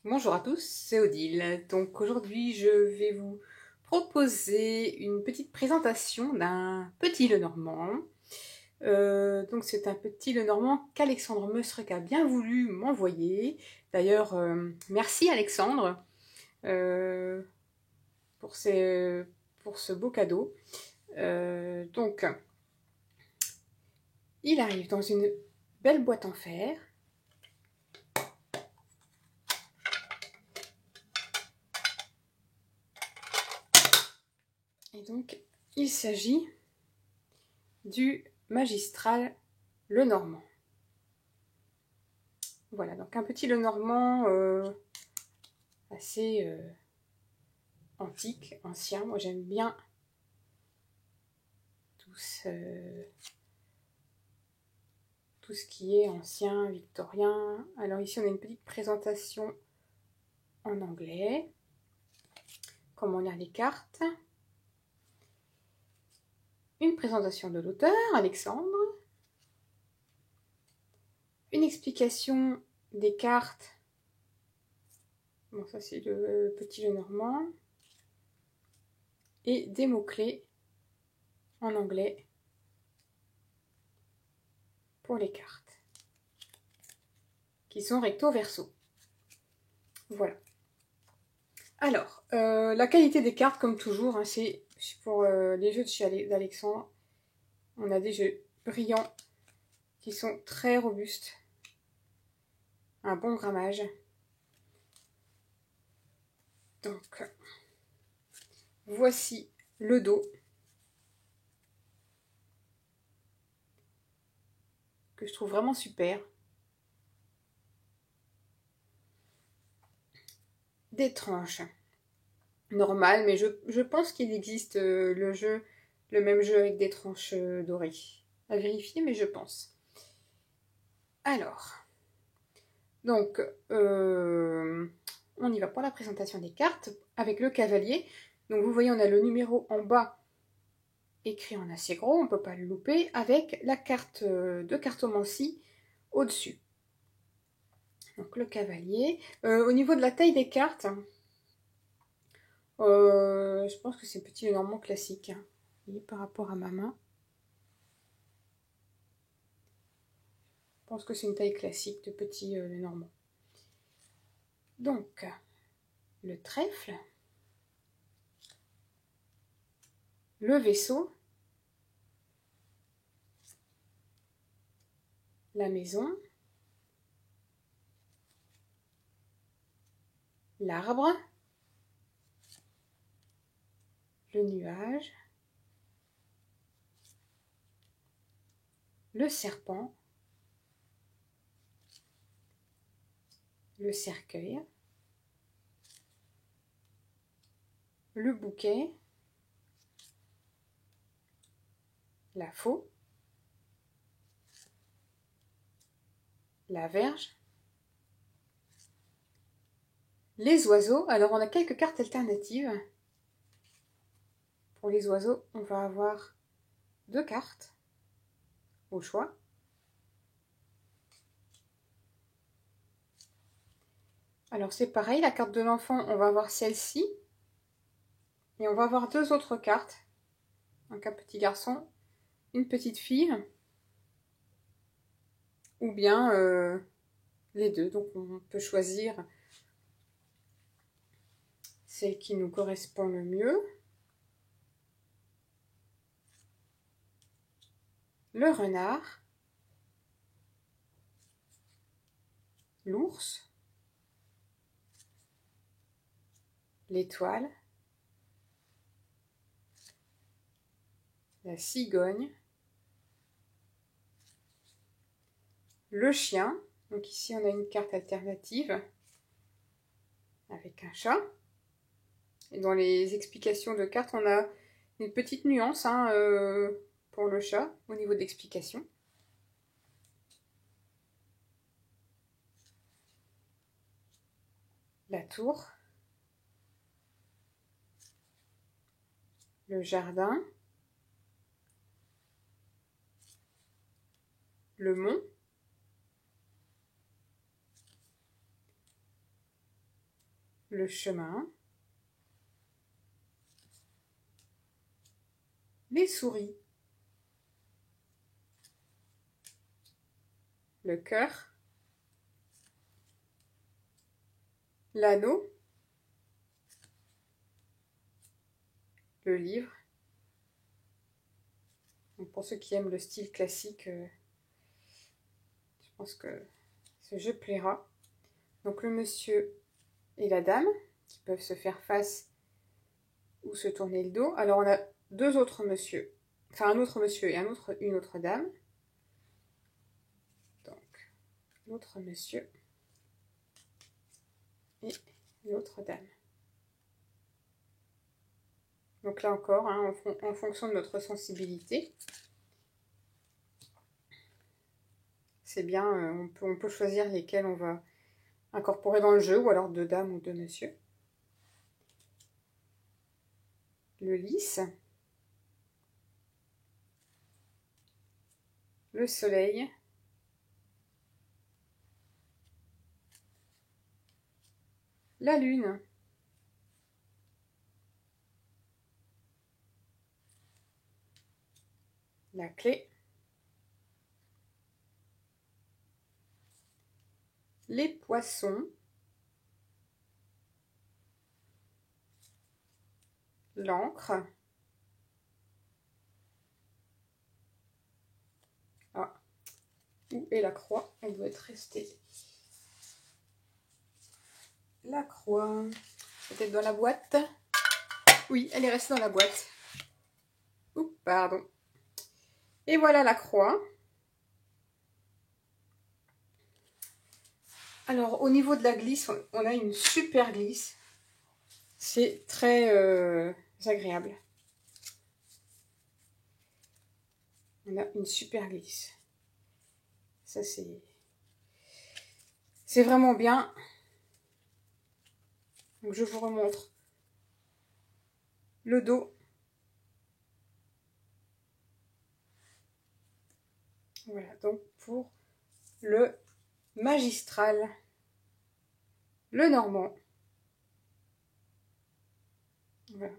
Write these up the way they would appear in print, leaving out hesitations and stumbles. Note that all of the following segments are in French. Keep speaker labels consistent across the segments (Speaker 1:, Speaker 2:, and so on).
Speaker 1: Bonjour à tous, c'est Odile. Donc aujourd'hui je vais vous proposer une petite présentation d'un petit Lenormand. Donc c'est un petit Lenormand qu'Alexandre Meusrec a bien voulu m'envoyer. D'ailleurs, merci Alexandre euh, pour, pour ce beau cadeau. Donc il arrive dans une belle boîte en fer. Et donc, il s'agit du magistral Lenormand. Voilà, donc un petit Lenormand assez antique, ancien. Moi, j'aime bien tout ce qui est ancien, victorien. Alors ici, on a une petite présentation en anglais. Comment lire les cartes. Une présentation de l'auteur, Alexandre. Une explication des cartes. Bon, ça c'est le petit Lenormand. Et des mots-clés en anglais pour les cartes. Qui sont recto verso. Voilà. Alors, la qualité des cartes, comme toujours, hein, c'est pour les jeux d'Alexandre. On a des jeux brillants qui sont très robustes. Un bon grammage. Donc, voici le dos. Que je trouve vraiment super. Des tranches normales, mais je pense qu'il existe le même jeu avec des tranches dorées. À vérifier, mais je pense. Alors, donc, on y va pour la présentation des cartes avec le cavalier. Donc vous voyez, on a le numéro en bas écrit en assez gros, on ne peut pas le louper, avec la carte de cartomancie au-dessus. Donc le cavalier. Au niveau de la taille des cartes, je pense que c'est petit Lenormand classique, hein, par rapport à ma main. Je pense que c'est une taille classique de petit Lenormand. Donc, le trèfle, le vaisseau, la maison, l'arbre, le nuage, le serpent, le cercueil, le bouquet, la faux, la verge, les oiseaux. Alors on a quelques cartes alternatives. Pour les oiseaux, on va avoir 2 cartes au choix. Alors c'est pareil, la carte de l'enfant, on va avoir celle-ci. Et on va avoir 2 autres cartes. Donc un petit garçon, une petite fille. Ou bien les deux. Donc on peut choisir celle qui nous correspond le mieux. Le renard. L'ours. L'étoile. La cigogne. Le chien. Donc ici on a une carte alternative avec un chat. Et dans les explications de cartes, on a une petite nuance hein, pour le chat au niveau d'explication. La tour. Le jardin. Le mont. le chemin, les souris, le cœur, l'anneau, le livre. Donc pour ceux qui aiment le style classique, je pense que ce jeu plaira. Donc le monsieur et la dame qui peuvent se faire face ou se tourner le dos. Alors on a deux autres monsieur, enfin un autre monsieur et une autre dame. Donc l'autre monsieur et l'autre dame. Donc là encore, hein, en fonction de notre sensibilité, c'est bien, on peut choisir lesquels on va incorporer dans le jeu, ou alors de dame ou de monsieur. Le lys, le soleil, la lune, la clé, les poissons, l'encre, ah, où est la croix? Elle doit être restée. La croix, peut-être dans la boîte? Oui, elle est restée dans la boîte. Oups, pardon. Et voilà la croix. Alors, au niveau de la glisse, on a une super glisse. C'est très agréable. On a une super glisse. Ça, c'est vraiment bien. Donc, je vous remontre le dos. Voilà, donc pour le magistral, le normand. Voilà.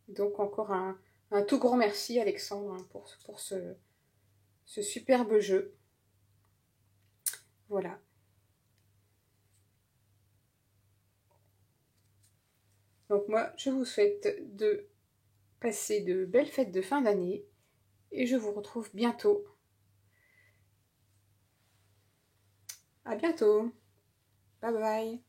Speaker 1: Donc encore un tout grand merci Alexandre, hein, pour ce superbe jeu. Voilà. Donc moi, je vous souhaite de passer de belles fêtes de fin d'année et je vous retrouve bientôt. À bientôt. Bye bye.